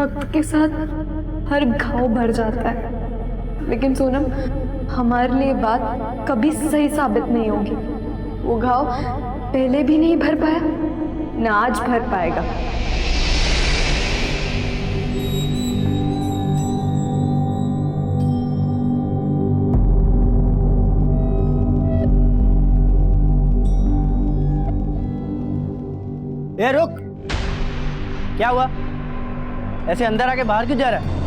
वक्त के साथ हर घाव भर जाता है, लेकिन सोनम हमारे लिए बात कभी सही साबित नहीं होगी। वो घाव पहले भी नहीं भर पाया, ना आज भर पाएगा। ए रुक, क्या हुआ? ऐसे अंदर आके बाहर क्यों जा रहा है?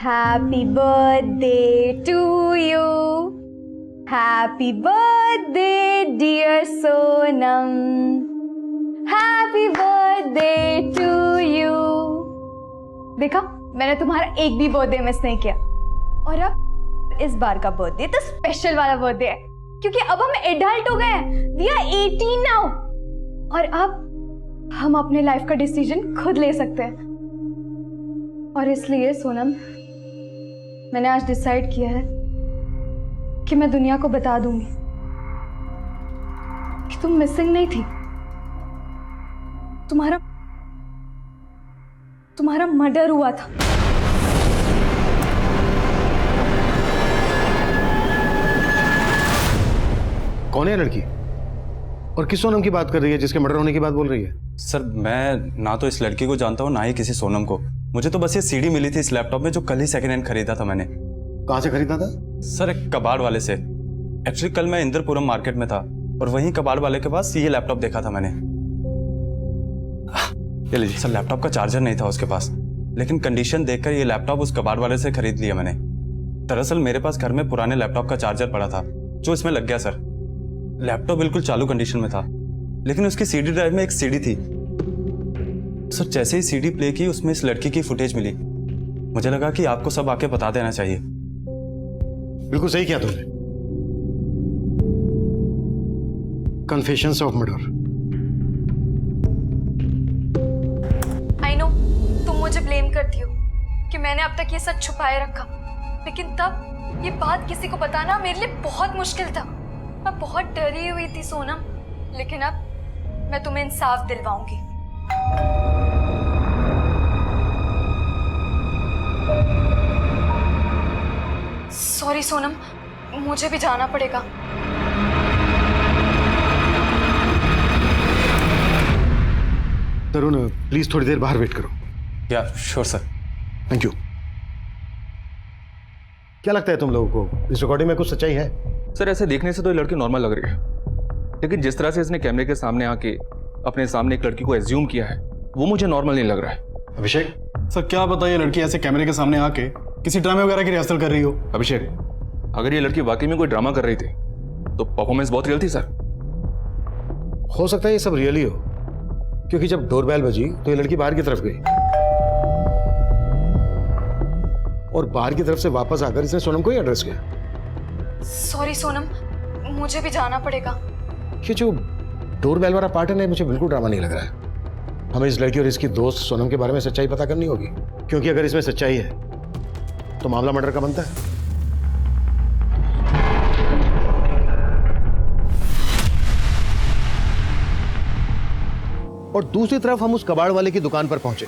Happy birthday to you. Happy birthday dear Sonam. Happy birthday to you. देखा, मैंने तुम्हारा एक भी बर्थडे मिस नहीं किया। और अब इस बार का बर्थडे तो स्पेशल वाला बर्थडे है, क्योंकि अब हम एडल्ट हो गए हैं। We are 18 now. और अब हम अपने लाइफ का डिसीजन खुद ले सकते हैं। और इसलिए सोनम, मैंने आज डिसाइड किया है कि मैं दुनिया को बता दूंगी कि तुम मिसिंग नहीं थी। तुम्हारा मर्डर हुआ था। कौन है लड़की और किस सोनम की बात कर रही है जिसके मर्डर होने की बात बोल रही है? सर, मैं ना तो इस लड़की को जानता हूँ ना ही किसी सोनम को। मुझे तो बस ये सीडी मिली थी इस लैपटॉप में, जो कल ही सेकंड हैंड खरीदा था मैंने। कहाँ से खरीदा था? सर, एक कबाड़ वाले से। एक्चुअली कल मैं इंद्रपुरम मार्केट में था और वहीं कबाड़ वाले के पास ये लैपटॉप देखा था मैंने। ये लीजिए सर, लैपटॉप का चार्जर नहीं था उसके पास, लेकिन कंडीशन देखकर ये लैपटॉप उस कबाड़ वाले से खरीद लिया मैंने। दरअसल मेरे पास घर में पुराने लैपटॉप का चार्जर पड़ा था जो इसमें लग गया सर। लैपटॉप बिल्कुल चालू कंडीशन में था, लेकिन उसकी सीडी ड्राइव में एक सीडी थी। सर, जैसे ही सीडी प्ले की उसमें इस लड़की की फुटेज मिली। मुझे लगा कि आपको सब आके बता देना चाहिए। बिल्कुल सही किया तुमने। Confessions of murder. I know तुम मुझे ब्लेम करती हो कि मैंने अब तक ये सच छुपाए रखा, लेकिन तब ये बात किसी को बताना मेरे लिए बहुत मुश्किल था। मैं बहुत डरी हुई थी सोनम, लेकिन अब मैं तुम्हें इंसाफ दिलवाऊंगी। सॉरी सोनम, मुझे भी जाना पड़ेगा। तरुण, प्लीज थोड़ी देर बाहर वेट करो। या श्योर सर। Thank you. क्या लगता है तुम लोगों को, इस रिकॉर्डिंग में कुछ सच्चाई है? सर, ऐसे देखने से तो ये लड़की नॉर्मल लग रही है, लेकिन जिस तरह से इसने कैमरे के सामने आके अपने सामने एक लड़की को एज्यूम किया है, वो मुझे नॉर्मल नहीं लग रहा है। अभिषेक सर, क्या पता ये लड़की ऐसे कैमरे के सामने आके किसी ड्रामे वगैरह की रिहर्सल कर रही हो। अभिषेक, अगर ये लड़की वाकई में कोई ड्रामा कर रही थी तो परफॉर्मेंस बहुत रियल थी सर। हो सकता है ये सब रियल ही हो, क्योंकि जब डोरबेल बजी तो ये लड़की बाहर की तरफ गई और बाहर की तरफ से वापस आकर इसने सोनम को ही एड्रेस किया। सॉरी सोनम, मुझे भी जाना पड़ेगा। ये जो डोरबेल वाला पार्ट है ना, मुझे बिल्कुल ड्रामा नहीं लग रहा है। हमें इस लड़की और इसकी दोस्त सोनम के बारे में सच्चाई पता करनी होगी, क्योंकि अगर इसमें सच्चाई है तो मामला मर्डर का बनता है। और दूसरी तरफ हम उस कबाड़ वाले की दुकान पर पहुंचे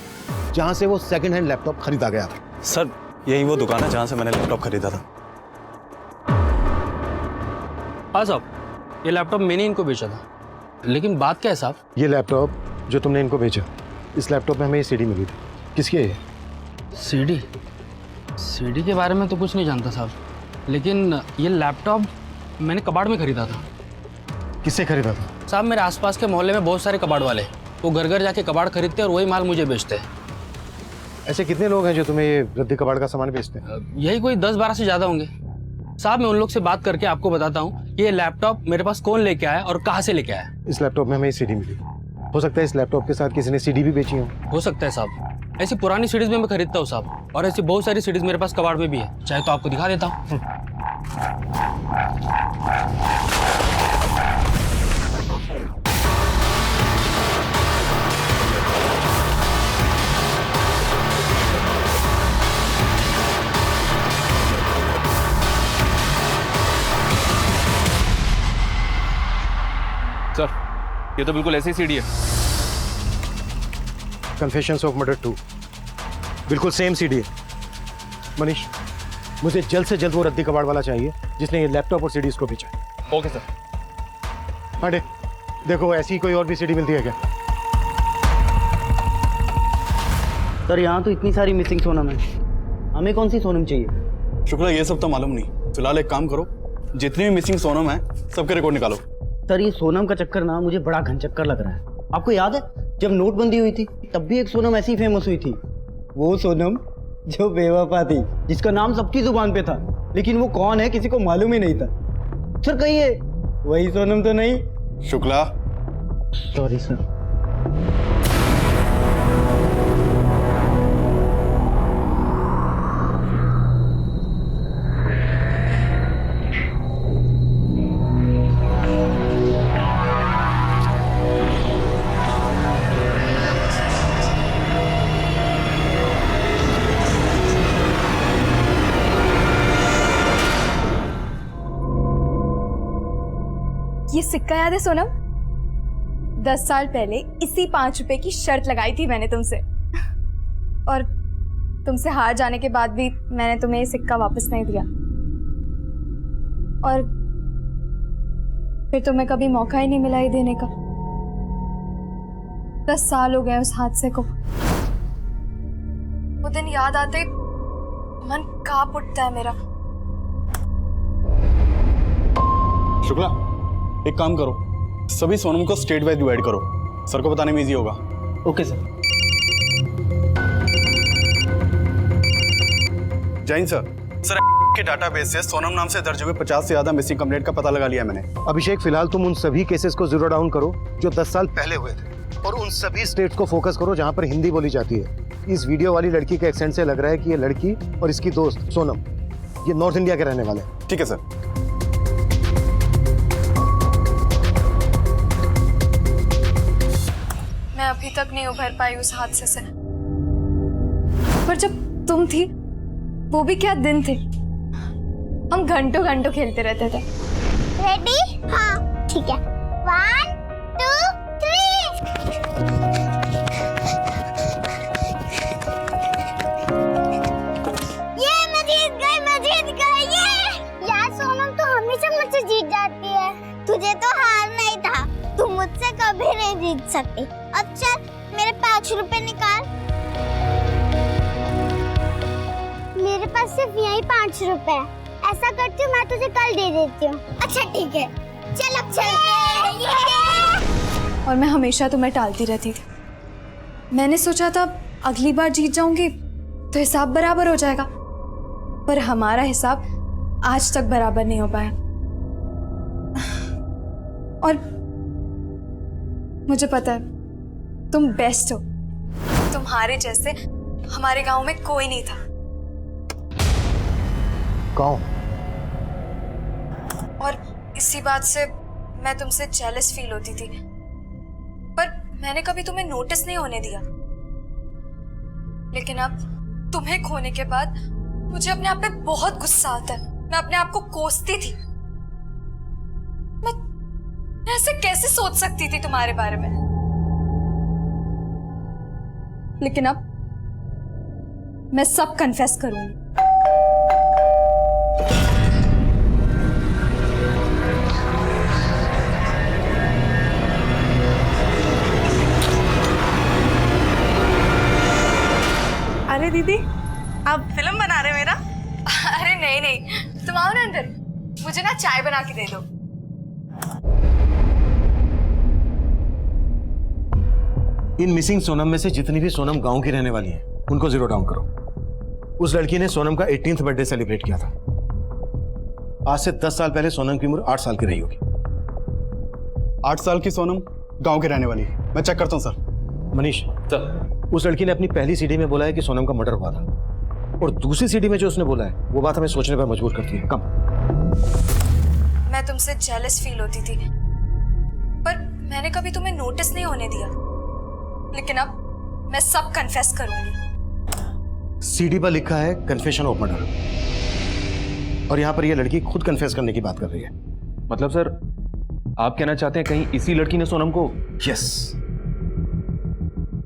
जहां से वो सेकंड हैंड लैपटॉप खरीदा गया था। सर, यही वो दुकान है जहां से मैंने लैपटॉप खरीदा था। हाँ साहब, ये लैपटॉप मैंने इनको बेचा था, लेकिन बात क्या है साहब? ये लैपटॉप जो तुमने इनको बेचा, इस लैपटॉप में हमें ये सीडी मिली थी। किसकी है ये? सीडी? सीडी के बारे में तो कुछ नहीं जानता साहब, लेकिन ये लैपटॉप मैंने कबाड़ में खरीदा था। किससे खरीदा था? साहब, मेरे आसपास के मोहल्ले में बहुत सारे कबाड़ वाले, वो घर घर जाके कबाड़ खरीदते और वही माल मुझे बेचते हैं। ऐसे कितने लोग हैं जो तुम्हें ये रद्दी कबाड़ का सामान बेचते हैं? यही कोई 10-12 से ज़्यादा होंगे साहब। मैं उन लोग से बात करके आपको बताता हूँ कि ये लैपटॉप मेरे पास कौन लेके आया और कहाँ से लेके आया। इस लैपटॉप में हमें सीडी मिली। हो सकता है इस लैपटॉप के साथ किसी ने सीडी भी बेची हो सकता है साहब। ऐसी पुरानी सीडीज में मैं खरीदता हूँ साहब, और ऐसी बहुत सारी सीडीज मेरे पास कबाड़ में भी है, चाहे तो आपको दिखा देता हूँ। ये तो बिल्कुल ऐसी सीडी है। कन्फेशंस ऑफ मर्डर 2 बिल्कुल सेम सीडी है। मनीष, मुझे जल्द से जल्द वो रद्दी कबाड़ वाला चाहिए जिसने ये लैपटॉप और सीडीज को बेचा है। Okay sir. अरे देखो, ऐसी कोई और भी सीडी मिलती है क्या? सर यहाँ तो इतनी सारी मिसिंग सोनम है, हमें कौन सी सोनम चाहिए? शुक्ला, ये सब तो मालूम नहीं। फिलहाल एक काम करो, जितनी भी मिसिंग सोनम है सबके रिकॉर्ड निकालो। सर ये सोनम का चक्कर ना मुझे बड़ा घनचक्कर लग रहा है। आपको याद है जब नोटबंदी हुई थी तब भी एक सोनम ऐसी फेमस हुई थी, वो सोनम जो बेवफा थी, जिसका नाम सबकी जुबान पे था, लेकिन वो कौन है किसी को मालूम ही नहीं था। सर कहिए वही सोनम तो नहीं? Shukla, sorry sir. ये सिक्का याद है सोनम? 10 साल पहले इसी 5 रुपए की शर्त लगाई थी मैंने तुमसे, और तुमसे हार जाने के बाद भी मैंने तुम्हें ये सिक्का वापस नहीं दिया, और फिर तुम्हें कभी मौका ही नहीं मिला ये देने का। 10 साल हो गए उस हादसे को। वो दिन याद आते मन कांप उठता है मेरा। शुक्ला, एक काम करो, सभी सोनम को स्टेट वाइज डिवाइड करो, सर को बताने में इजी होगा। Okay sir. जैन सर, के डाटाबेस से सोनम नाम से दर्ज हुए 50 से ज्यादा मिसिंग कंप्लेंट का पता लगा लिया मैंने। अभिषेक, फिलहाल तुम उन सभी केसेस को जीरो डाउन करो जो 10 साल पहले हुए थे, और उन सभी स्टेट्स को फोकस करो जहां पर हिंदी बोली जाती है। इस वीडियो वाली लड़की के एक्सेंट से लग रहा है कि ये लड़की और इसकी दोस्त सोनम ये नॉर्थ इंडिया के रहने वाले हैं। ठीक है सर। मैं अभी तक नहीं उभर पाई उस हादसे से, पर जब तुम थी वो भी क्या दिन थे। हम घंटों घंटों खेलते रहते थे। रेडी? हाँ ठीक है। 1 2 3। ये मैं जीत गई ये। यार सोनम तो हमेशा मुझसे जीत जाती है, तुझे तो हार नहीं था, तू मुझसे कभी नहीं जीत सकती। अच्छा मेरे 5 रुपए निकाल। मेरे पास सिर्फ यही 5 रुपए है। ऐसा करती हूँ, मैं तुझे कल दे देती हूँ। अच्छा ठीक है, चल अब चलते हैं। और मैं हमेशा तुम्हें टालती रहती थी। मैंने सोचा था अगली बार जीत जाऊंगी तो हिसाब बराबर हो जाएगा, पर हमारा हिसाब आज तक बराबर नहीं हो पाया। और मुझे पता है तुम बेस्ट हो, तुम्हारे जैसे हमारे गांव में कोई नहीं था। गाँव? और इसी बात से मैं तुमसे जेलस फील होती थी, पर मैंने कभी तुम्हें नोटिस नहीं होने दिया। लेकिन अब तुम्हें खोने के बाद मुझे अपने आप पे बहुत गुस्सा आता है। मैं अपने आप को कोसती थी। मैं ऐसे कैसे सोच सकती थी तुम्हारे बारे में। लेकिन अब मैं सब कन्फेस करूंगी। अरे दीदी, आप फिल्म बना रहे मेरा? अरे नहीं नहीं, तुम आओ ना अंदर, मुझे ना चाय बना के दे दो। इन मिसिंग सोनम में से जितनी भी सोनम गांव की रहने वाली हैं उनको जीरो डाउन करो। उस लड़की ने सोनम का 18th बर्थडे सेलिब्रेट किया था। आज से 10 साल पहले सोनम की उम्र 8 साल की रही होगी। 8 साल की सोनम गांव की रहने वाली है। मैं चेक करता हूँ सर। मनीष सर, उस लड़की ने अपनी पहली सीडी में बोला है कि सोनम का मर्डर हुआ था, और दूसरी सीडी में जो उसने बोला है वो बात हमें सोचने पर मजबूर करती है। कम। मैं तुमसे जेलस फील होती थी, पर मैंने कभी तुम्हें नोटिस नहीं होने दिया। लेकिन अब मैं सब कन्फेस करूंगी। सीडी पर लिखा है कन्फेशन ऑफ मर्डर, और यहाँ पर ये लड़की खुद कन्फेस करने की बात कर रही है। मतलब सर आप कहना चाहते हैं कहीं इसी लड़की ने सोनम को? यस,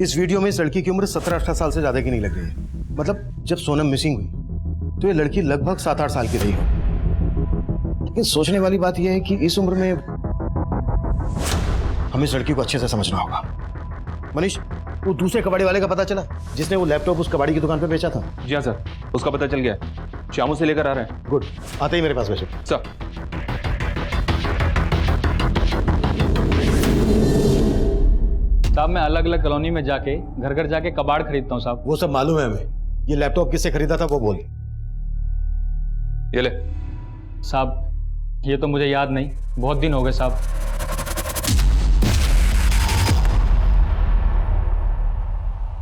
इस वीडियो में इस लड़की की उम्र 17-18 साल से ज्यादा की नहीं लग रही है। मतलब जब सोनम मिसिंग हुई तो ये लड़की लगभग 7-8 साल की रही हो। लेकिन सोचने वाली बात यह है कि इस उम्र में हमें इस लड़की को अच्छे से समझना होगा। मनीष, वो दूसरे कबाड़ी वाले का पता चला जिसने वो लैपटॉप उस कबाड़ी की दुकान पे बेचा था? जी हाँ सर, उसका पता चल गया है। शामू से लेकर आ रहे हैं। गुड, आते ही मेरे पास भेजो। सर साहब मैं अलग अलग कॉलोनी में जाके घर घर जाके कबाड़ खरीदता हूँ साहब। वो सब मालूम है हमें। ये लैपटॉप किससे खरीदा था वो बोल। ये ले। साहब ये तो मुझे याद नहीं, बहुत दिन हो गए साहब।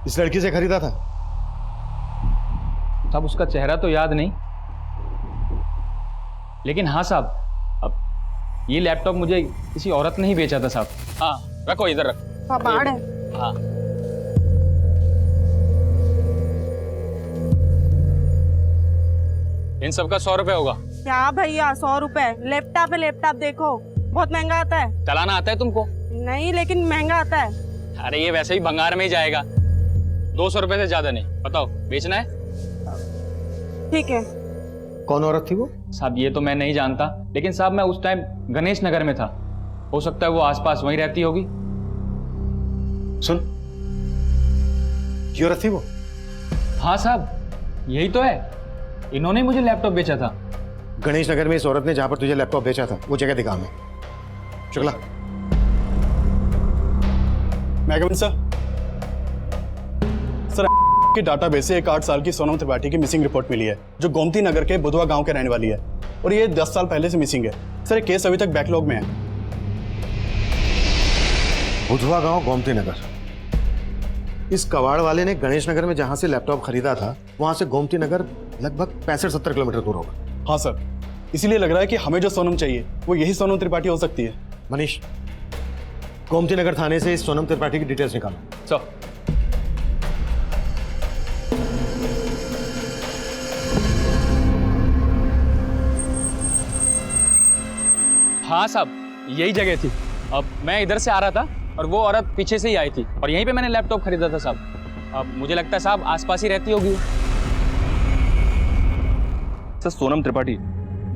इस लड़की से खरीदा था? साहब उसका चेहरा तो याद नहीं, लेकिन हाँ साहब, अब ये लैपटॉप मुझे किसी औरत ने ही बेचा था साहब। हाँ रखो, इधर रखो। कबाड़ है। हाँ इन सबका 100 रुपए होगा। क्या भैया 100 रुपए? लैपटॉप है, लैपटॉप देखो बहुत महंगा आता है। चलाना आता है तुमको? नहीं, लेकिन महंगा आता है। अरे ये वैसे ही भंगार में ही जाएगा, 200 रुपए से ज्यादा नहीं। बताओ बेचना है? ठीक है। कौन औरत थी वो? साहब ये तो मैं नहीं जानता, लेकिन साहब मैं उस टाइम गणेश नगर में था, हो सकता है वो आसपास वहीं रहती होगी। सुन, ये औरत थी वो? हाँ साहब यही तो है, इन्होंने मुझे लैपटॉप बेचा था। गणेश नगर में इस औरत ने जहां पर तुझे लैपटॉप बेचा था वो जगह दिखा हमें। शुक्ला। मैगमन सर की डाटाबेस से एक 8 साल की सोनम त्रिपाठी की मिसिंग रिपोर्ट मिली है, जो गोमती नगर के बुधवा गांव के रहने वाली है, और ये 10 साल पहले से मिसिंग है। सर ये केस अभी तक बैकलॉग में है। बुधवा गांव, गोमती नगर। इस कबाड़ वाले ने गणेश नगर में जहां से लैपटॉप खरीदा था वहां से गोमती नगर लगभग 65-70 किलोमीटर दूर होगा। हाँ सर, इसीलिए लग रहा है कि हमें जो सोनम चाहिए वो यही सोनम त्रिपाठी हो सकती है। मनीष, गोमती नगर थाने से इस सोनम त्रिपाठी की डिटेल्स निकालो। सर हाँ साहब यही जगह थी। अब मैं इधर से आ रहा था और वो औरत पीछे से ही आई थी, और यहीं पे मैंने लैपटॉप खरीदा था साहब। अब मुझे लगता है साहब आसपास ही रहती होगी। सर सोनम त्रिपाठी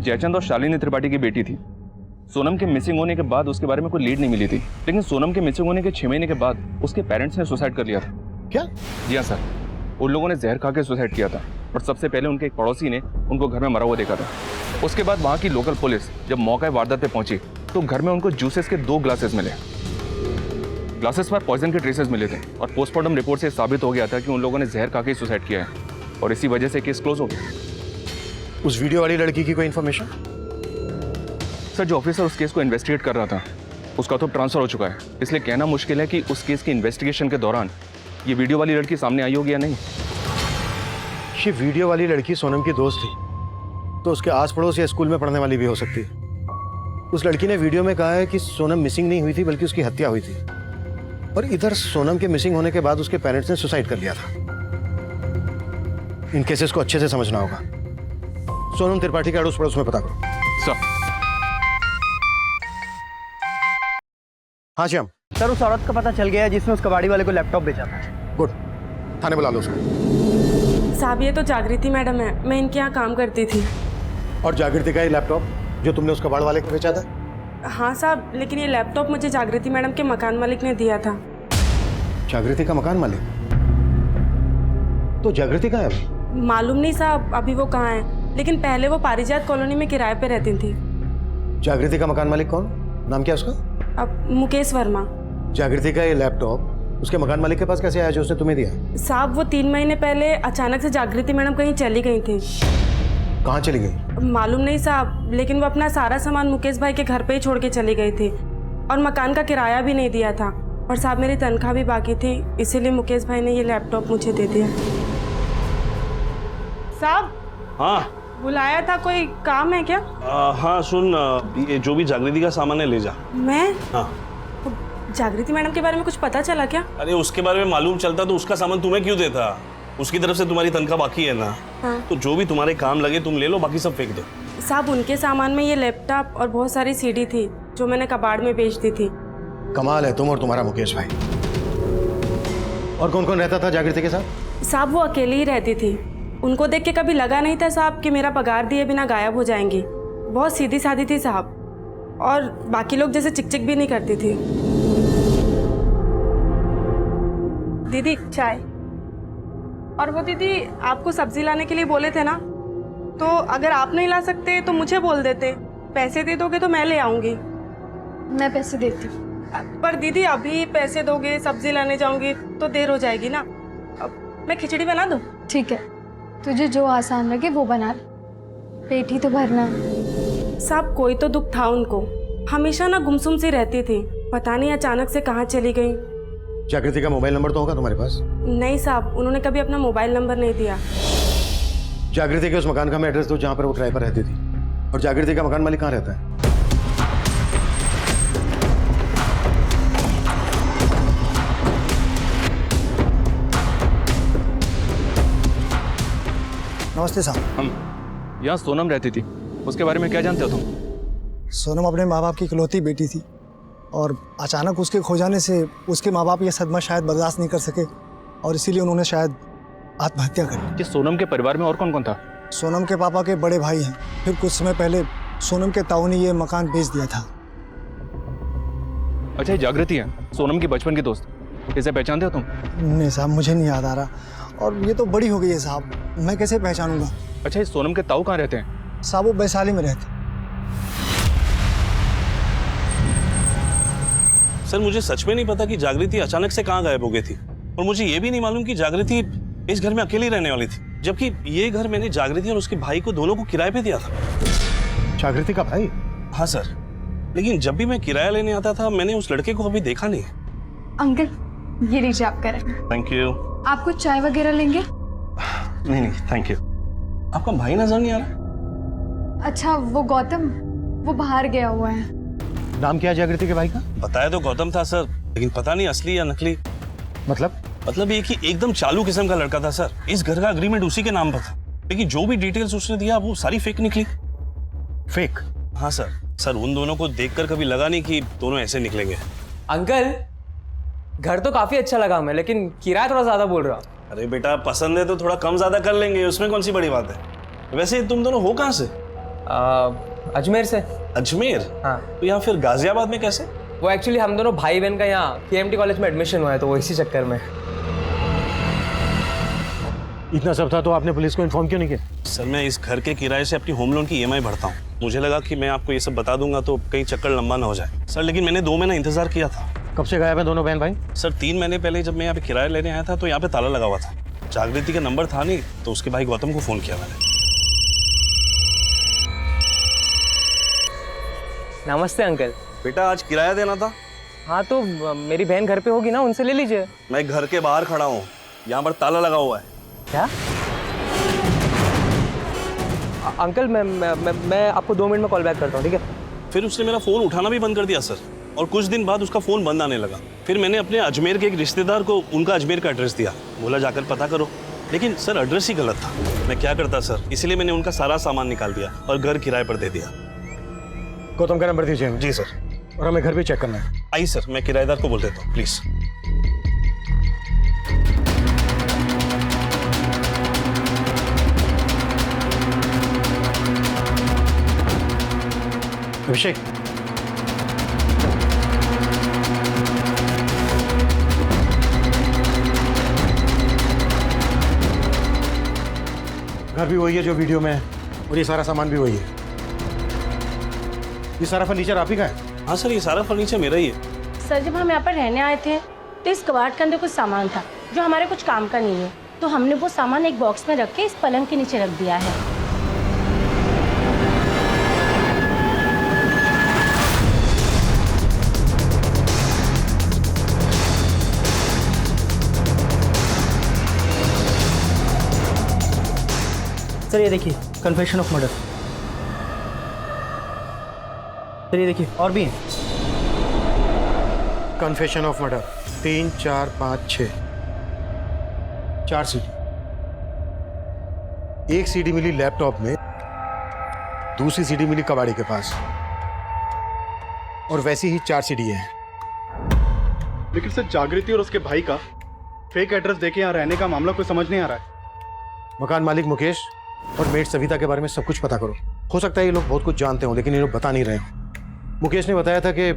जयचंद और शालिनी त्रिपाठी की बेटी थी। सोनम के मिसिंग होने के बाद उसके बारे में कोई लीड नहीं मिली थी, लेकिन सोनम के मिसिंग होने के 6 महीने के बाद उसके पेरेंट्स ने सुसाइड कर लिया था। क्या? जी हाँ सर, उन लोगों ने जहर खा के सुसाइड किया था, और सबसे पहले उनके एक पड़ोसी ने उनको घर में मरा हुआ देखा था। उसके बाद वहाँ की लोकल पुलिस जब मौका वारदात पे पहुंची तो घर में उनको जूसेस के 2 ग्लासेस मिले। ग्लासेस पर पॉइजन के ट्रेसेस मिले थे, और पोस्टमार्टम रिपोर्ट से साबित हो गया था कि उन लोगों ने जहर खा के सुसाइड किया है, और इसी वजह से केस क्लोज हो गया। उस वीडियो वाली लड़की की कोई इंफॉर्मेशन? सर जो ऑफिसर उस केस को इन्वेस्टिगेट कर रहा था उसका तो ट्रांसफर हो चुका है, इसलिए कहना मुश्किल है कि उस केस की इन्वेस्टिगेशन के दौरान ये वीडियो वाली लड़की सामने आई होगी या नहीं। ये वीडियो वाली लड़की सोनम की दोस्त थी, तो उसके आस पड़ोस या स्कूल में पढ़ने वाली भी हो सकती है। उस लड़की ने वीडियो में कहा है कि सोनम मिसिंग नहीं हुई थी बल्कि उसकी हत्या हुई थी, और इधर सोनम के मिसिंग होने के बाद उसके पेरेंट्स ने सुसाइड कर लिया था। इन केसेस को अच्छे से समझना होगा। सोनम त्रिपाठी के अड़ोस पड़ोस में पता करो। सर हाँ श्याम। सर उस औरत का पता चल गया है जिसने उस कबाड़ी वाले को लैपटॉप बेचा था। गुड, थाने बुला लो उसको। साहब ये तो जागृति मैडम है, मैं इनके यहाँ काम करती थी। और जागृति का ये लैपटॉप जो तुमने उस कबाड़ वाले को बेचा था? हाँ साहब, लेकिन ये लैपटॉप मुझे जागृति मैडम के मकान मालिक ने दिया था। जागृति का मकान मालिक? तो जागृति कहाँ है अभी? मालूम नहीं साहब अभी वो कहाँ है, लेकिन पहले वो पारिजात कॉलोनी में किराए पे रहती थी। जागृति का मकान मालिक कौन? नाम क्या उसका? अब मुकेश वर्मा। जागृति का ये लैपटॉप उसके मकान मालिक के पास कैसे आया जो उसने तुम्हें दिया? साहब वो 3 महीने पहले अचानक से जागृति मैडम कहीं चली गई थी। कहाँ चली गई? मालूम नहीं साहब, लेकिन वो अपना सारा सामान मुकेश भाई के घर पे ही छोड़ के चली गई थी, और मकान का किराया भी नहीं दिया था, और साहब मेरी तनख्वाह भी बाकी थी, इसीलिए मुकेश भाई ने ये लैपटॉप मुझे दे दिया। साहब हाँ बुलाया था, कोई काम है क्या? हाँ सुन, ये जो भी जागृति का सामान है ले जा। मैं? हाँ। जागृति मैडम के बारे में कुछ पता चला क्या? अरे उसके बारे में मालूम चलता तो उसका सामान तुम्हें क्यों देता? उसकी तरफ से तुम्हारी तनख्वाह बाकी है ना। हाँ। तो जो भी तुम्हारे काम लगे तुम ले लो, बाकी सब फेंक दो। साहब उनके सामान में ये लैपटॉप और बहुत सारी सीडी थी, जो मैंने कबाड़ में बेच दी थी। कमाल है तुम और तुम्हारा मुकेश भाई। और कौन कौन रहता था जागृति के साथ? साहब वो अकेली ही रहती थी। उनको देख के कभी लगा नहीं था साहब कि मेरा पगार दिए बिना गायब हो जाएंगी। बहुत सीधी सादी थी साहब, और बाकी लोग जैसे चिक भी नहीं करती थी। दीदी चाय। और वो दीदी आपको सब्जी लाने के लिए बोले थे ना, तो अगर आप नहीं ला सकते तो मुझे बोल देते। पैसे दे दोगे तो मैं ले आऊंगी। मैं पैसे देती हूँ। पर दीदी अभी पैसे दोगे, सब्जी लाने जाऊंगी तो देर हो जाएगी ना। अब मैं खिचड़ी बना दूं? ठीक है, तुझे जो आसान लगे वो बना ले, पेट ही तो भरना है। साहब कोई तो दुख था उनको, हमेशा ना गुमसुम सी रहती थी, पता नहीं अचानक से कहाँ चली गई। जागृति का मोबाइल नंबर तो होगा तुम्हारे पास? नहीं साहब, उन्होंने कभी अपना मोबाइल नंबर नहीं दिया। जागृति के उस मकान का मैं एड्रेस दो जहाँ पर वो किराए पर रहती थी। और जागृति का मकान मालिक कहाँ रहता है? नमस्ते साहब। हम यहाँ सोनम रहती थी, उसके बारे में क्या जानते हो तुम? सोनम अपने माँ बाप की इकलौती बेटी थी और अचानक उसके खो जाने से उसके माँ बाप ये सदमा शायद बर्दाश्त नहीं कर सके और इसीलिए उन्होंने शायद आत्महत्या करी। कि सोनम के परिवार में और कौन कौन था? सोनम के पापा के बड़े भाई हैं, फिर कुछ समय पहले सोनम के ताऊ ने ये मकान बेच दिया था। अच्छा, ये जागृति है सोनम की बचपन की दोस्त, इसे पहचानते हो तुम? नहीं साहब, मुझे नहीं याद आ रहा, और ये तो बड़ी हो गई है साहब, मैं कैसे पहचानूंगा। अच्छा, ये सोनम के ताऊ कहाँ रहते हैं? साहब वो वैशाली में रहते। सर मुझे सच में नहीं पता कि जागृति अचानक से कहाँ गायब हो गई थी, और मुझे ये भी नहीं मालूम कि जागृति इस घर में अकेली रहने वाली थी, जबकि ये घर मैंने जागृति और उसके भाई को दोनों को किराए पे दिया था। जागृति का भाई? हाँ सर, लेकिन जब भी मैं किराया लेने आता था मैंने उस लड़के को कभी देखा नहीं। अंकल ये लीजिए आप करें। Thank you. आपको चाय वगैरह लेंगे? नहीं थैंक यू। आपका भाई नजर नहीं आ रहा? अच्छा वो गौतम, वो बाहर गया हुआ है। नाम क्या है जागृति के भाई का? बताया तो गौतम था सर, लेकिन पता नहीं असली या नकली। मतलब ये कि एकदम चालू किस्म का लड़का था सर। इस घर का एग्रीमेंट उसी के नाम पर था, लेकिन जो भी डिटेल्स उसने दिया वो सारी फेक निकली। फेक? हाँ सर उन दोनों को देखकर कभी लगा नहीं कि दोनों ऐसे निकलेंगे। अंकल घर तो काफी अच्छा लगा हमें, लेकिन किराया थोड़ा ज्यादा बोल रहा। अरे बेटा पसंद है तो थोड़ा कम ज्यादा कर लेंगे, उसमें कौन सी बड़ी बात है। वैसे तुम दोनों हो कहाँ से? अजमेर से। अजमेर? हाँ। तो यहाँ फिर गाजियाबाद में कैसे? वो एक्चुअली हम दोनों भाई बहन का यहाँ KMT कॉलेज में एडमिशन हुआ है, तो वो इसी चक्कर में। इतना सब था तो आपने पुलिस को इन्फॉर्म क्यों नहीं किया? सर मैं इस घर के किराए से अपनी होम लोन की EMI भरता हूँ। मुझे लगा कि मैं आपको ये सब बता दूंगा तो कहीं चक्कर लंबा ना हो जाए सर, लेकिन मैंने 2 महीना इंतजार किया था। कब से गायब है दोनों बहन भाई? सर 3 महीने पहले जब मैं यहाँ पे किराया लेने आया था तो यहाँ पे ताला लगा हुआ था। जागृति का नंबर था नहीं, तो उसके भाई गौतम को फोन किया मैंने। नमस्ते अंकल। बेटा आज किराया देना था। हाँ तो मेरी बहन घर पे होगी ना, उनसे ले लीजिए। मैं घर के बाहर खड़ा हूँ, यहाँ पर ताला लगा हुआ है। क्या? अंकल मैं आपको 2 मिनट में कॉल बैक करता हूँ, ठीक है? फिर उसने मेरा फ़ोन उठाना भी बंद कर दिया सर, और कुछ दिन बाद उसका फ़ोन बंद आने लगा। फिर मैंने अपने अजमेर के एक रिश्तेदार को उनका अजमेर का एड्रेस दिया, बोला जाकर पता करो, लेकिन सर एड्रेस ही गलत था। मैं क्या करता सर, इसलिए मैंने उनका सारा सामान निकाल दिया और घर किराए पर दे दिया। गौतम का नंबर दीजिए। जी सर। और हमें घर भी चेक करना है। आई सर, मैं किराएदार को बोल देता हूँ प्लीज़। अभिषेक, घर भी वही है जो वीडियो में है और ये सारा सामान भी वही है। ये सारा फर्नीचर आप ही का है? हाँ सर, ये सारा फर्नीचर मेरा ही है। सर जब हम यहाँ पर रहने आए थे तो इस कबाड़ के अंदर कुछ सामान था जो हमारे कुछ काम का नहीं है, तो हमने वो सामान एक बॉक्स में रख के इस पलंग के नीचे रख दिया है। सर ये देखिए, कन्फेशन ऑफ मर्डर। सर ये देखिए और भी हैं। Confession of murder 3, 4, 5, 6 4 CD. एक सीडी मिली लैपटॉप में, दूसरी सीडी मिली कबाड़ी के पास, और वैसी ही 4 सीडी है। लेकिन सर जागृति और उसके भाई का फेक एड्रेस देके यहाँ रहने का मामला कोई समझ नहीं आ रहा है। मकान मालिक मुकेश और मेड सविता के बारे में सब कुछ पता करो। हो सकता है ये लोग बहुत कुछ जानते हो लेकिन ये लोग बता नहीं रहे हो। मुकेश ने बताया था कि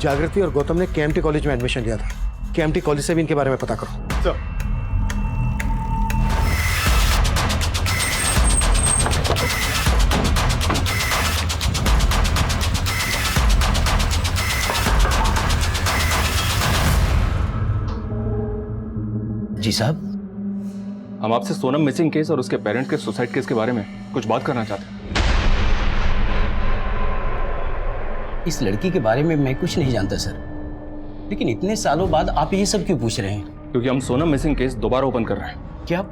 जागृति और गौतम ने केएमटी कॉलेज में एडमिशन लिया था। केएमटी कॉलेज से भी इनके बारे में पता करो। सर जी साहब, हम आपसे सोनम मिसिंग केस और उसके पेरेंट्स के सुसाइड केस के बारे में कुछ बात करना चाहते हैं। इस लड़की के बारे में मैं कुछ नहीं जानता सर, लेकिन इतने सालों बाद आप ये सब क्यों पूछ रहे हैं? क्योंकि हम सोनम मिसिंग केस दोबारा ओपन कर रहे हैं। क्या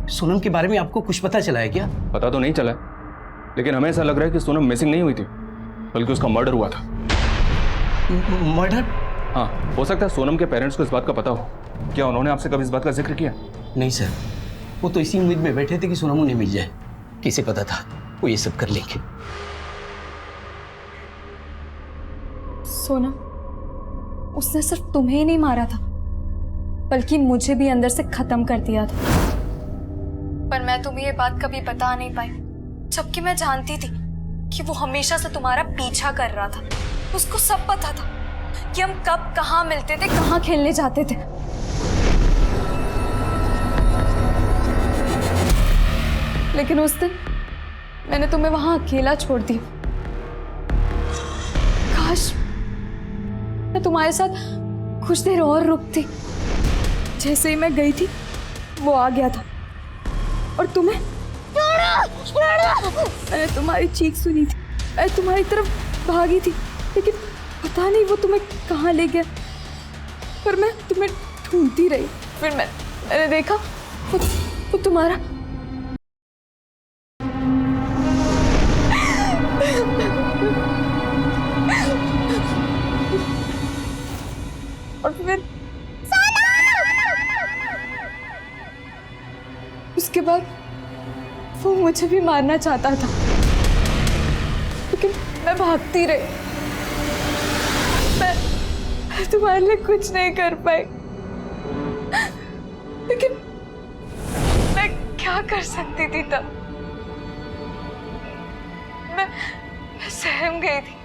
सोनम के बारे में आपको कुछ पता चला है क्या? पता तो नहीं चला है, लेकिन हमें ऐसा लग रहा है कि सोनम मिसिंग नहीं हुई थी बल्कि उसका मर्डर हुआ था। मर्डर? हाँ, हो सकता है सोनम के पेरेंट्स को इस बात का पता हो। क्या उन्होंने आपसे कभी इस बात का जिक्र किया? नहीं सर, वो तो इसी उम्मीद में बैठे थे कि सोनम उन्हें मिल जाए। किसे पता था वो ये सब कर लेंगे। सोनम, उसने सिर्फ तुम्हें ही नहीं मारा था बल्कि मुझे भी अंदर से खत्म कर दिया था। पर मैं तुम्हें ये बात कभी बता नहीं पाई, जबकि मैं जानती थी कि वो हमेशा से तुम्हारा पीछा कर रहा था। उसको सब पता था कि हम कब कहाँ मिलते थे, कहाँ खेलने जाते थे। लेकिन उस दिन मैंने तुम्हें वहां अकेला छोड़ दिया। काश मैं तुम्हारे साथ कुछ देर और रुकती। जैसे ही मैं गई थी वो आ गया था और तुम्हें मैंने तुम्हारी चीख सुनी थी। मैं तुम्हारी तरफ भागी थी, लेकिन पता नहीं वो तुम्हें कहाँ ले गया। पर मैं तुम्हें ढूंढती रही। फिर मैंने देखा वो तुम्हारा और फिर उसके बाद वो मुझे भी मारना चाहता था, लेकिन मैं भागती रही। मैं तुम्हारे लिए कुछ नहीं कर पाई, लेकिन मैं क्या कर सकती थी तब? मैं सहम गई थी।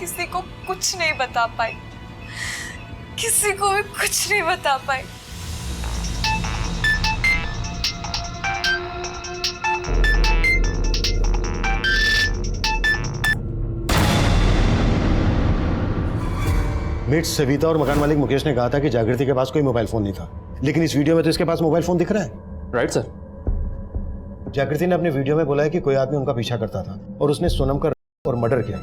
किसी को कुछ नहीं बता पाई, किसी को भी कुछ नहीं बता पाई। मेट सविता और मकान मालिक मुकेश ने कहा था कि जागृति के पास कोई मोबाइल फोन नहीं था, लेकिन इस वीडियो में तो इसके पास मोबाइल फोन दिख रहा है। Right sir. जागृति ने अपने वीडियो में बोला है कि कोई आदमी उनका पीछा करता था और उसने सोनम का और मर्डर किया,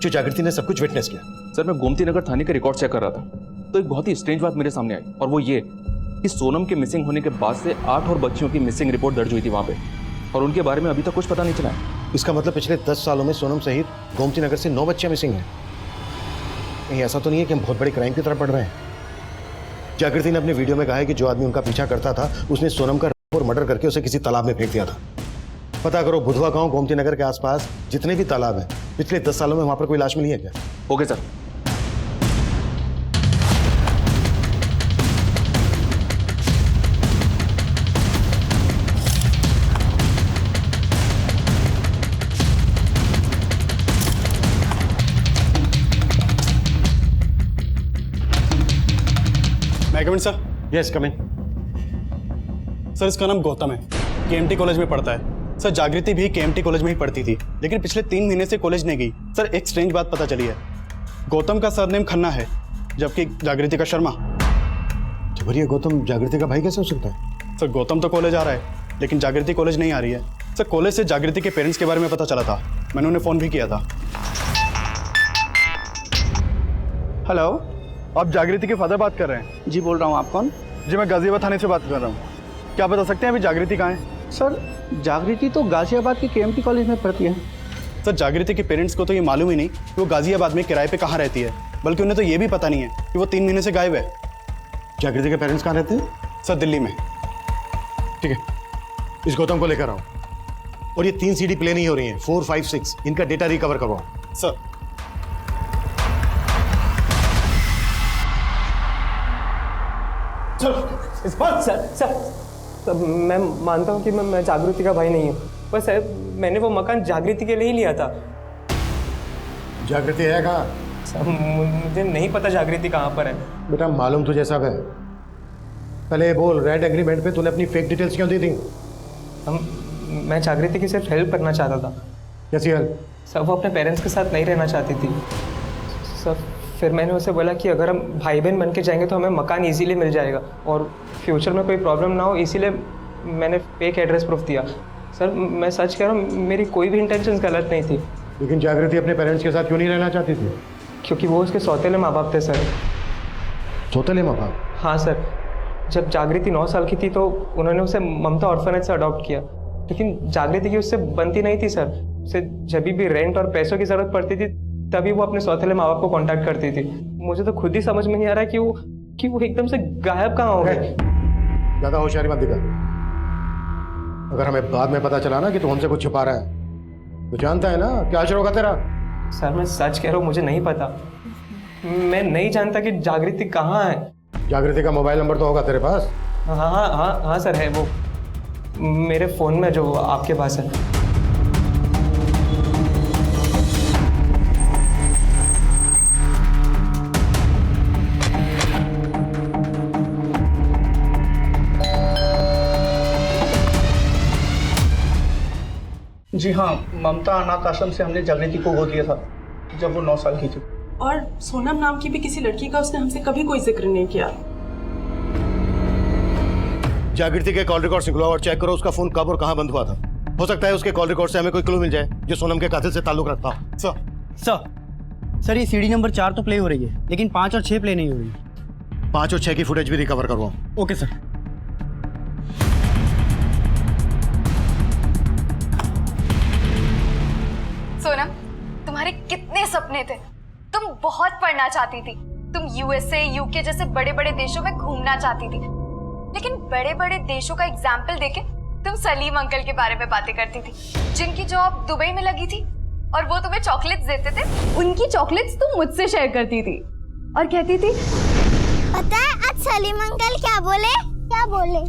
जो जागृति ने सब कुछ विटनेस किया। सर, मैं गोमती नगर थाने के रिकॉर्ड चेक कर रहा था तो एक बहुत ही स्ट्रेंज बात मेरे सामने आई, और वो ये कि सोनम के मिसिंग होने के बाद से 8 और बच्चियों की मिसिंग रिपोर्ट दर्ज हुई थी वहाँ पे, और उनके बारे में अभी तक कुछ पता नहीं चला है। इसका मतलब पिछले 10 सालों में सोनम सहित गोमती नगर से 9 बच्चियां मिसिंग हैं। कहीं ऐसा तो नहीं है कि हम बहुत बड़े क्राइम की तरफ पड़ रहे हैं? जागृति ने अपने वीडियो में कहा है कि जो आदमी उनका पीछा करता था उसने सोनम का और मर्डर करके उसे किसी तालाब में फेंक दिया था। पता करो बुधवा गांव गोमती नगर के आसपास जितने भी तालाब हैं, पिछले 10 सालों में वहां पर कोई लाश मिली है क्या? Okay sir. मैं coming sir? Yes coming. Sir इसका नाम गौतम है, केएमटी कॉलेज में पढ़ता है। सर जागृति भी केएमटी कॉलेज में ही पढ़ती थी, लेकिन पिछले 3 महीने से कॉलेज नहीं गई। सर एक स्ट्रेंज बात पता चली है, गौतम का सरनेम खन्ना है जबकि जागृति का शर्मा। जबर ये गौतम जागृति का भाई कैसे हो सकता है? सर गौतम तो कॉलेज आ रहा है लेकिन जागृति कॉलेज नहीं आ रही है। सर कॉलेज से जागृति के पेरेंट्स के बारे में पता चला था, मैंने उन्हें फ़ोन भी किया था। हेलो, आप जागृति के फादर बात कर रहे हैं? जी बोल रहा हूँ। आप कौन? जी मैं गाजियाबाद थाने से बात कर रहा हूँ। क्या बता सकते हैं अभी जागृति कहाँ है? सर जागृति तो गाजियाबाद के केएमटी कॉलेज में पढ़ती है। सर जागृति के पेरेंट्स को तो ये मालूम ही नहीं कि वो गाजियाबाद में किराए पे कहाँ रहती है, बल्कि उन्हें तो ये भी पता नहीं है कि वो 3 महीने से गायब है। जागृति के पेरेंट्स कहाँ रहते हैं? सर दिल्ली में। ठीक है, इस गौतम को लेकर आओ और ये 3 सीडी प्ले नहीं हो रही हैं, 4, 5, 6 इनका डेटा रिकवर करवाओ। सर सर मैं मानता हूँ कि मैं जागृति का भाई नहीं हूँ, पर सर मैंने वो मकान जागृति के लिए ही लिया था। जागृति है कहाँ? सर मुझे नहीं पता जागृति कहाँ पर है। बेटा मालूम तुझे सब है, पहले बोल रेंट एग्रीमेंट पे तूने अपनी फेक डिटेल्स क्यों दी थी? मैं जागृति की सिर्फ हेल्प करना चाहता था। कैसी हेल्प? सर वो अपने पेरेंट्स के साथ नहीं रहना चाहती थी सर। फिर मैंने उसे बोला कि अगर हम भाई बहन बन के जाएंगे तो हमें मकान इजीली मिल जाएगा और फ्यूचर में कोई प्रॉब्लम ना हो, इसीलिए मैंने फेक एड्रेस प्रूफ दिया। सर मैं सच कह रहा हूँ, मेरी कोई भी इंटेंशन गलत नहीं थी। लेकिन जागृति अपने पेरेंट्स के साथ क्यों नहीं रहना चाहती थी? क्योंकि वो उसके सौतेले माँ बाप थे सर। सौतेले माँ बाप? हाँ सर, जब जागृति 9 साल की थी तो उन्होंने उसे ममता ऑर्फनेज से अडॉप्ट किया, लेकिन जागृति की उससे बनती नहीं थी सर। उसे जब भी रेंट और पैसों की ज़रूरत पड़ती थी तभी वो अपने सौतेले माँ बाप को कांटेक्ट करती थी। मुझे तो खुद ही समझ में नहीं आ रहा कि वो एकदम से गायब कहाँ हो गए। ज़्यादा होशियारी मत दिखा। अगर हमें बाद में पता चला ना कि तू हमसे कुछ छुपा रहा है तो जानता है ना क्या असर होगा तेरा। सर मैं सच कह रहा हूँ, मुझे नहीं पता। मैं नहीं जानता कि जागृति कहाँ है। जागृति का मोबाइल नंबर तो होगा तेरे पास? हाँ सर है, वो मेरे फ़ोन में जो आपके पास है। जी हाँ, ममता अनाथ आश्रम से हमने जागृति को गोद लिया था जब वो 9 साल की थी। और सोनम नाम की भी किसी लड़की का उसने हमसे कभी कोई जिक्र नहीं किया। जागृति के कॉल रिकॉर्ड निकलो और चेक करो उसका फोन कब और कहाँ बंद हुआ था। हो सकता है उसके कॉल रिकॉर्ड से हमें कोई क्लू मिल जाए जो सोनम के कातिल से ताल्लुक रखता हो। सर ये सीडी नंबर 4 तो प्ले हो रही है, लेकिन 5 और 6 प्ले नहीं हो रही। 5 और 6 की फुटेज भी रिकवर करवाओ। Okay sir. सोनम, तुम्हारे कितने सपने थे। तुम बहुत पढ़ना चाहती थी, तुम यूएसए यूके जैसे बड़े बड़े देशों में घूमना चाहती थी, लेकिन बड़े बड़े देशों का एग्जाम्पल देके तुम सलीम अंकल के बारे में बातें करती थी, जिनकी जॉब दुबई में लगी थी और वो तुम्हें चॉकलेट्स देते थे। उनकी चॉकलेट्स तुम मुझसे शेयर करती थी और कहती थी, पता है आज सलीम अंकल क्या बोले? क्या बोले?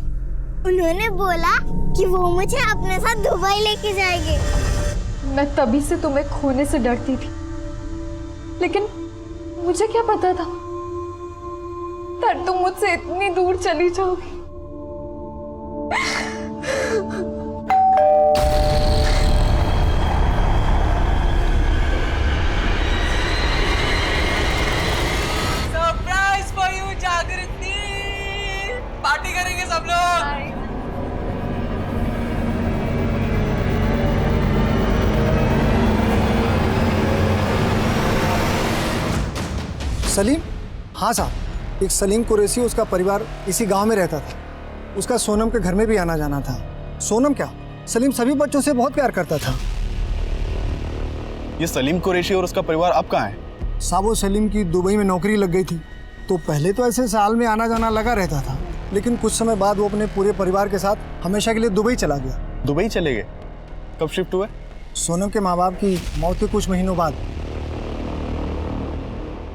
उन्होंने बोला कि वो मुझे अपने साथ दुबई लेके जाएंगे। मैं तभी से तुम्हें खोने से डरती थी, लेकिन मुझे क्या पता था तुम मुझसे इतनी दूर चली जाओगी। सरप्राइज फॉर यू जागृति, पार्टी करेंगे सब लोग। सलीम? हाँ साहब, एक सलीम कुरैशी, उसका परिवार इसी गांव में रहता था। उसका सोनम के घर में भी आना जाना था। सोनम क्या, सलीम सभी बच्चों से बहुत प्यार करता था। ये सलीम कुरैशी और उसका परिवार अब कहाँ है? साहब वो सलीम की दुबई में नौकरी लग गई थी, तो पहले तो ऐसे साल में आना जाना लगा रहता था, लेकिन कुछ समय बाद वो अपने पूरे परिवार के साथ हमेशा के लिए दुबई चला गया। दुबई चले गए? कब शिफ्ट हुए? सोनम के माँ बाप की मौत के कुछ महीनों बाद।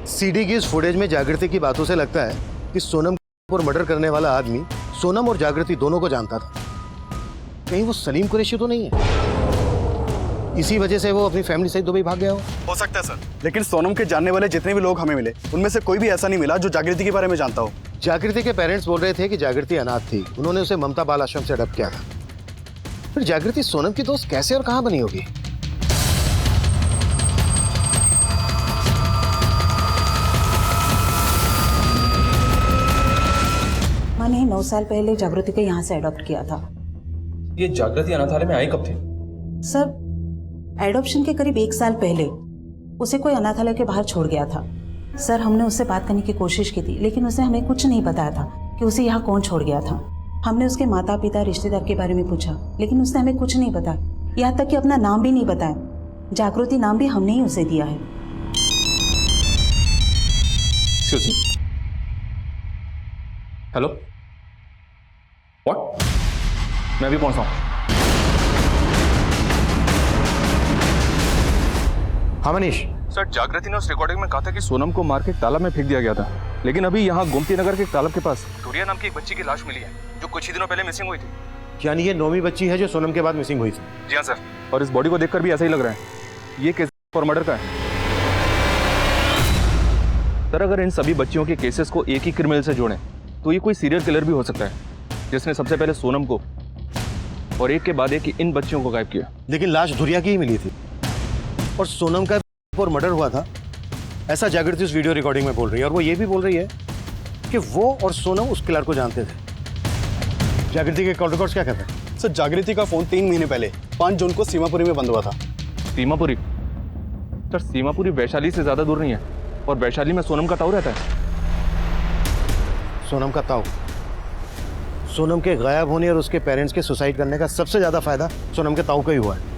सीडी की इस फुटेज में जागृति की बातों से लगता है कि सोनम पर मर्डर करने वाला आदमी सोनम और जागृति दोनों को जानता था। कहीं वो सलीम कुरैशी तो नहीं है? इसी वजह से वो अपनी फैमिली सहित दुबई भाग गया हो सकता है सर, लेकिन सोनम के जानने वाले जितने भी लोग हमें मिले उनमें से कोई भी ऐसा नहीं मिला जो जागृति के बारे में जानता हो। जागृति के पेरेंट्स बोल रहे थे कि जागृति अनाथ थी, उन्होंने उसे ममता बाल आश्रम से अडॉप्ट किया था। फिर जागृति सोनम की दोस्त कैसे और कहां बनी होगी? मैंने 9 साल पहले जागृति को यहाँ से अडॉप्ट किया था। ये जागृति अनाथालय में आई कब थी? सर एडॉप्शन के करीब 1 साल पहले उसे कोई अनाथालय के बाहर छोड़ गया था। सर हमने उससे बात करने की कोशिश की थी, लेकिन उसे हमें कुछ नहीं बताया था कि उसे यहाँ कौन छोड़ गया था। हमने उसके माता पिता रिश्तेदार के बारे में पूछा, लेकिन उसने हमें कुछ नहीं बताया, यहाँ तक कि अपना नाम भी नहीं बताया। जागृति नाम भी हमने ही उसे दिया है। Hello, what? मैं अभी पहुंचता हूँ। हाँ मनीष, सर जागृति ने उस रिकॉर्डिंग में कहा था कि सोनम को मार के तालाब में फेंक दिया गया था, लेकिन अभी यहाँ गोमती नगर के तालाब के पास धुरिया नाम की एक बच्ची की लाश मिली है जो कुछ ही दिनों पहले मिसिंग हुई थी। यानी ये 9वीं बच्ची है जो सोनम के बाद मिसिंग हुई थी? जी हाँ सर, और इस बॉडी को देखकर भी ऐसा ही लग रहा है ये केस फॉर मर्डर का है। सर अगर इन सभी बच्चियों के केसेस को एक ही क्रिमिनल से जोड़ें तो ये कोई सीरियल किलर भी हो सकता है जिसने सबसे पहले सोनम को और एक के बाद एक इन बच्चियों को गायब किया। लेकिन लाश धुरिया की ही मिली थी और सोनम का और मर्डर हुआ था, ऐसा जागृति उस वीडियो रिकॉर्डिंग में बोल रही है। और वो ये भी बोल रही है कि वो और सोनम उस किलर को जानते थे। जागृति के कॉल रिकॉर्ड्स क्या कहते हैं? सर जागृति का फोन 3 महीने पहले 5 जून को सीमापुरी में बंद हुआ था। सीमापुरी? सर सीमापुरी वैशाली से ज्यादा दूर नहीं है और वैशाली में सोनम का ताऊ रहता है। सोनम का ताऊ? सोनम के गायब होने और उसके पेरेंट्स के सुसाइड करने का सबसे ज्यादा फायदा सोनम के ताऊ का ही हुआ है।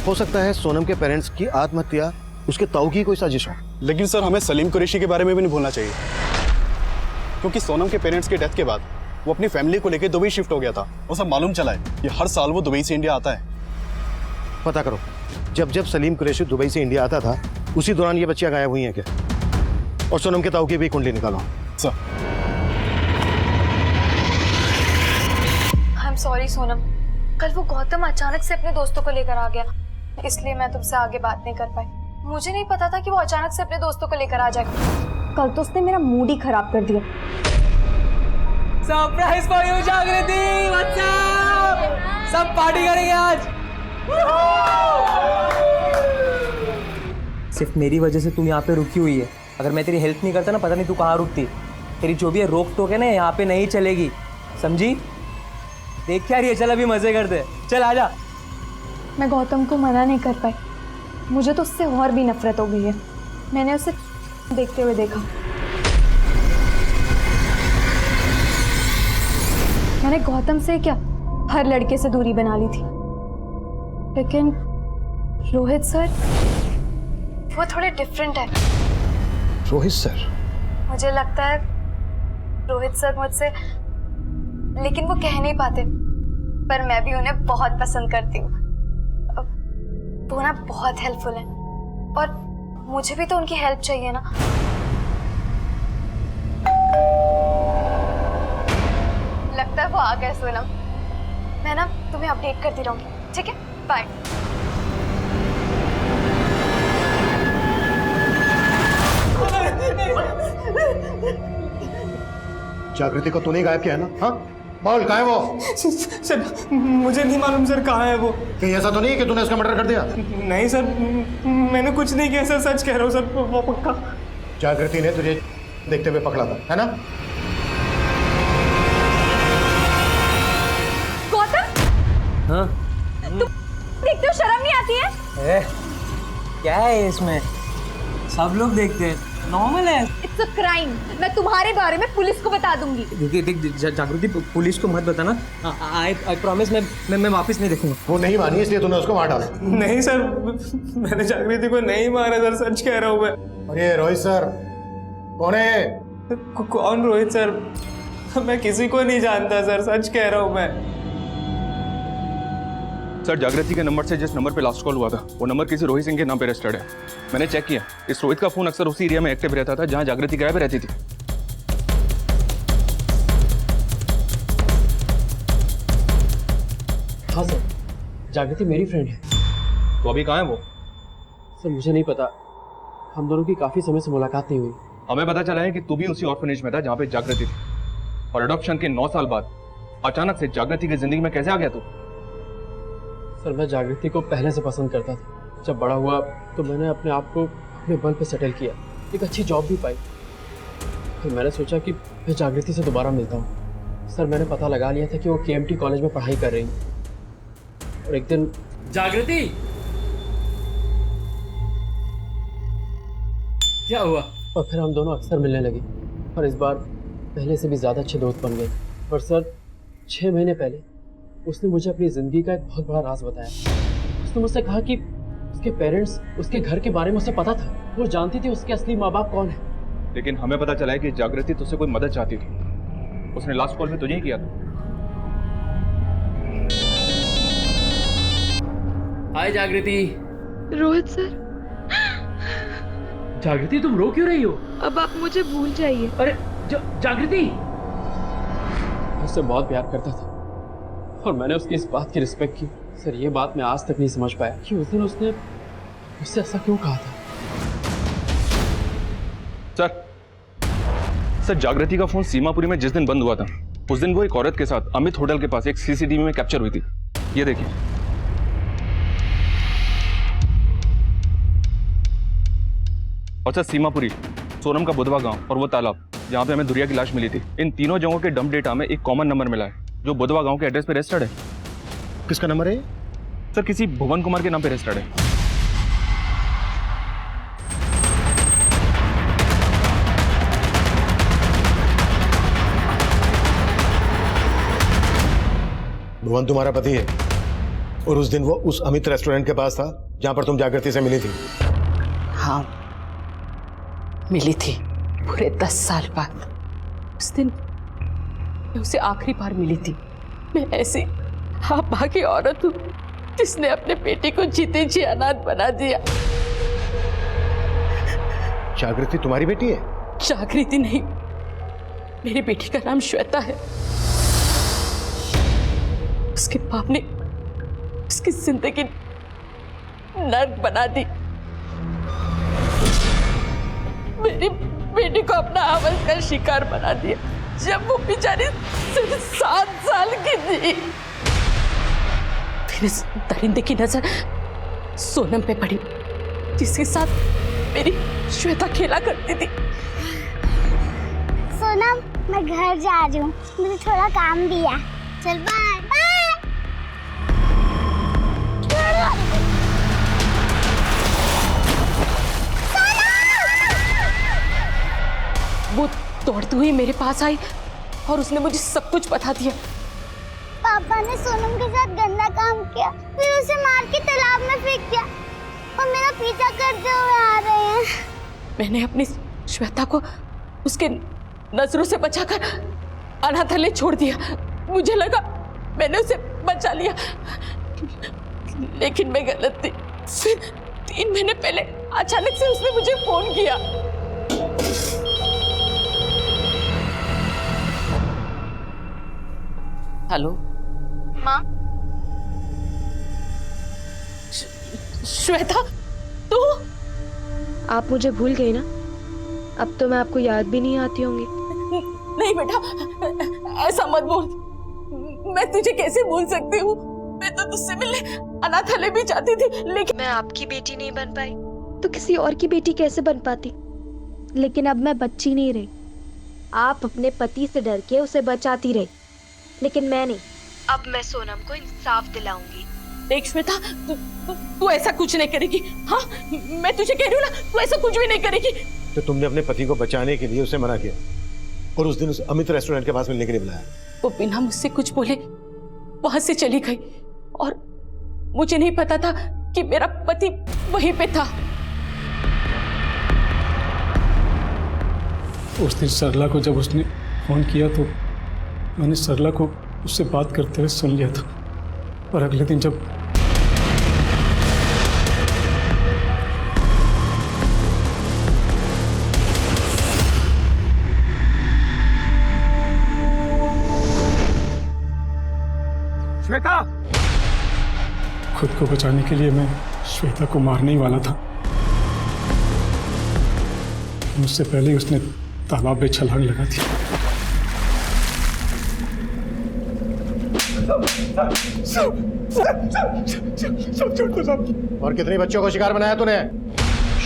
हो सकता है सोनम के पेरेंट्स की आत्महत्या उसके ताऊ की कोई साजिश हो। लेकिन सर हमें सलीम कुरैशी के बारे में भी नहीं भूलना चाहिए, क्योंकि सोनम के पेरेंट्स की डेथ के बाद वो अपनी फैमिली को लेकर दुबई शिफ्ट हो गया था। और सब मालूम चला है कि हर साल वो दुबई से इंडिया आता है। पता करो जब जब सलीम कुरैशी दुबई से इंडिया आता था उसी दौरान ये बच्चियां गायब हुई हैं क्या? और सोनम के ताऊ की भी कुंडली निकालो। Sir I am sorry Sonam, कल वो गौतम अचानक से अपने दोस्तों को लेकर आ गया, इसलिए मैं तुमसे आगे बात नहीं कर पाई। मुझे नहीं पता था कि वो अचानक से अपने दोस्तों को लेकर आ जाएगा। कल तो उसने मेरा मूड ही खराब कर दिया। सरप्राइज फॉर यू जागृति, व्हाट्स अप? सब पार्टी करेंगे आज। सिर्फ मेरी वजह से तुम यहाँ पे रुकी हुई है। अगर मैं तेरी हेल्प नहीं करता ना, पता नहीं तू कहाँ रुकती। तेरी जो भी है रोक टोक है ना यहाँ पे नहीं चलेगी, समझी? देख क्या रही है, चल अभी मजे करते, चल आजा। मैं गौतम को मना नहीं कर पाई, मुझे तो उससे और भी नफरत हो गई है। मैंने उसे देखते हुए देखा, मैंने गौतम से क्या हर लड़के से दूरी बना ली थी, लेकिन रोहित सर वो थोड़े डिफरेंट है। रोहित सर? मुझे लगता है रोहित सर मुझसे, लेकिन वो कह नहीं पाते, पर मैं भी उन्हें बहुत पसंद करती हूँ। वो ना बहुत हेल्पफुल है और मुझे भी तो उनकी हेल्प चाहिए ना। लगता है वो आ गए सोनम। मैं ना तुम्हें अपडेट करती रहूंगी, ठीक है? बाय। जागृति को तूने गायब किया है ना? हाँ बोल, कहाँ है वो? सर मुझे नहीं मालूम सर कहाँ है वो। कहीं ऐसा तो नहीं कि तूने उसका मर्डर कर दिया? नहीं सर, मैंने कुछ नहीं किया सर, सच कह रहा हूँ सर, वो पक्का। जागृति ने तुझे देखते हुए पकड़ा था, है ना? गौतम, हाँ तुम देखते हो, शर्म नहीं आती है? क्या है इसमें? सब लोग देखते हैं, नॉर्मल है। It's a crime. मैं तुम्हारे बारे में पुलिस को बता दूंगी। देख जागृति, पुलिस को मत बताना। आई प्रॉमिस, मैं वापस नहीं देखूंगा। वो नहीं मानी इसलिए तूने उसको मार डाला? नहीं सर, मैंने जागृति को नहीं मारा सर, सच कह रहा हूँ मैं। अरे रोहित सर कौन है? कौन रोहित सर? मैं किसी को नहीं जानता सर, सच कह रहा हूँ मैं। सर जागृति के नंबर से जिस नंबर पे लास्ट कॉल हुआ था वो नंबर किसी रोहित सिंह के नाम पे रजिस्टर्ड है। मैंने चेक किया, इस रोहित का फोन अक्सर उसी एरिया में एक्टिव रहता था जहां जागृति गायब रहती थी। हाँ सर, जागृति मेरी फ्रेंड है। तो अभी कहाँ है वो? सर मुझे नहीं पता, हम दोनों की काफ़ी समय से मुलाकात नहीं हुई। हमें पता चला है कि तू भी उसी ऑर्फनेज में था जहाँ पे जागृति थी, और अडॉप्शन के 9 साल बाद अचानक से जागृति की जिंदगी में कैसे आ गया तू? सर मैं जागृति को पहले से पसंद करता था। जब बड़ा हुआ तो मैंने अपने आप को अपने बल पे सेटल किया, एक अच्छी जॉब भी पाई। फिर मैंने सोचा कि मैं जागृति से दोबारा मिलता हूँ। सर मैंने पता लगा लिया था कि वो KMT कॉलेज में पढ़ाई कर रही है। और एक दिन जागृति, क्या हुआ? और फिर हम दोनों अक्सर मिलने लगे और इस बार पहले से भी ज़्यादा अच्छे दोस्त बन गए। पर सर 6 महीने पहले उसने मुझे अपनी ज़िंदगी का एक बहुत बड़ा राज बताया। उसने मुझसे कहा कि उसके पेरेंट्स उसके घर के बारे में उसे पता था, वो जानती थी उसके असली माँ बाप कौन है। लेकिन हमें पता चला है कि जागृति तुझसे कोई मदद चाहती थी, उसने लास्ट कॉल में तुझे ही किया था। हाय जागृति। रोहित सर, जागृति तुम रो क्यों रही हो? अब आप मुझे भूल जाइए। अरे जागृति, उससे बहुत प्यार करता था और मैंने उसकी इस बात की रिस्पेक्ट की। सर ये बात मैं आज तक नहीं समझ पाया कि उस दिन उसने मुझसे ऐसा क्यों कहा था। सर जागृति का फोन सीमापुरी में जिस दिन बंद हुआ था उस दिन वो एक औरत के साथ अमित होटल के पास एक सीसीटीवी में कैप्चर हुई थी। ये देखिए। और सर सीमापुरी, सोनम का बुधवा गांव और वो तालाब जहां पे हमें दुरिया की लाश मिली थी, इन तीनों जगहों के डंप डेटा में एक कॉमन नंबर मिला है जो बुधवा गांव के एड्रेस पे रजिस्टर्ड है। किसका नंबर है? सर किसी भुवन कुमार के नाम पे रजिस्टर्ड है। भुवन तुम्हारा पति है और उस दिन वो उस अमित रेस्टोरेंट के पास था जहां पर तुम जागृति से मिली थी। हाँ, मिली थी पूरे 10 साल बाद। उस दिन मैं उसे आखिरी बार मिली थी। मैं ऐसी भागी औरत हूँ जिसने अपने बेटे को जीते जी अनाथ बना दिया। जागृति तुम्हारी बेटी है? जागृति नहीं, मेरी बेटी का नाम श्वेता है। उसके बाप ने उसकी जिंदगी नर्क बना दी। मेरी बेटी को अपना हवस का शिकार बना दिया जब वो बेचारी सिर्फ 7 साल की थी। फिर इस दरिंदे की नजर सोनम पे पड़ी जिसके साथ मेरी श्वेता खेला करती थी। सोनम, मैं घर जा रही हूँ, मुझे थोड़ा काम दिया। चल बाय बाय। वो दौड़ती हुई मेरे पास आई और उसने मुझे सब कुछ बता दिया। पापा ने सोनम के साथ गंदा काम किया, फिर उसे मार के तालाब में फेंक दिया और मेरा पीछा करते हुए आ रहे हैं। मैंने अपनी श्वेता को उसके नजरों से बचाकर अनाथालय छोड़ दिया। मुझे लगा मैंने उसे बचा लिया, लेकिन मैं गलत थी। फिर 3 महीने पहले अचानक से उसने मुझे फोन किया। हेलो माँ। श्वेता, तू? आप मुझे भूल गई ना? अब तो मैं आपको याद भी नहीं आती होंगी। नहीं बेटा, ऐसा मत बोल। मैं तुझे कैसे भूल सकती हूँ? मैं तो तुझसे मिलने अनाथालय भी जाती थी, लेकिन मैं आपकी बेटी नहीं बन पाई तो किसी और की बेटी कैसे बन पाती? लेकिन अब मैं बच्ची नहीं रही। आप अपने पति से डर के उसे बचाती रही, लेकिन मैं नहीं। अब मैं सोनम को इंसाफ दिलाऊंगी। देख श्वेता, तू ऐसा कुछ नहीं करेगी। हाँ, मैं तुझे कह रही हूँ ना, तू ऐसा कुछ भी नहीं करेगी। तो तुमने अपने पति को बचाने के लिए उसे मना किया और उस दिन उस अमित रेस्टोरेंट के पास मिलने के लिए बुलाया। वो बिना मुझसे कुछ बोले वहां से चली गई और मुझे नहीं पता था कि मेरा पति वहीं पे था। उस दिन सरला को जब उसने फोन किया तो मैंने सरला को उससे बात करते हुए सुन लिया था, और अगले दिन जब श्वेता, खुद को बचाने के लिए मैं श्वेता को मारने ही वाला था। मुझसे पहले ही उसने तालाब में छलांग लगा दी। और कितने बच्चों को शिकार बनाया तूने?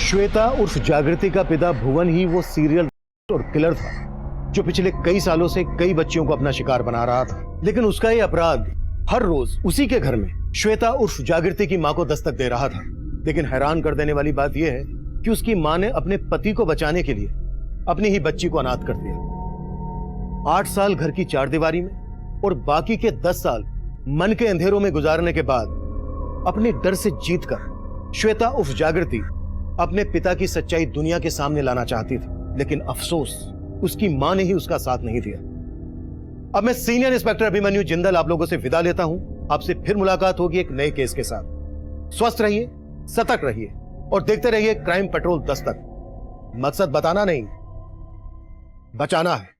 श्वेता उर्फ जागृति का पिता भुवन ही वो सीरियल और किलर था जो पिछले कई सालों से कई बच्चियों को अपना शिकार बना रहा था। लेकिन उसका ये अपराध हर रोज उसी के घर में श्वेता उर्फ जागृति की मां को दस्तक दे रहा था। लेकिन हैरान कर देने वाली बात यह है कि उसकी मां ने अपने पति को बचाने के लिए अपनी ही बच्ची को अनाथ कर दिया। 8 साल घर की चारदीवारी में और बाकी के 10 साल मन के अंधेरों में गुजारने के बाद अपने डर से जीतकर श्वेता उर्फ जागृति अपने पिता की सच्चाई दुनिया के सामने लाना चाहती थी। लेकिन अफसोस उसकी मां ने ही उसका साथ नहीं दिया। अब मैं सीनियर इंस्पेक्टर अभिमन्यु जिंदल आप लोगों से विदा लेता हूं। आपसे फिर मुलाकात होगी एक नए केस के साथ। स्वस्थ रहिए, सतर्क रहिए और देखते रहिए क्राइम पेट्रोल दस्तक। मकसद बताना नहीं, बचाना है।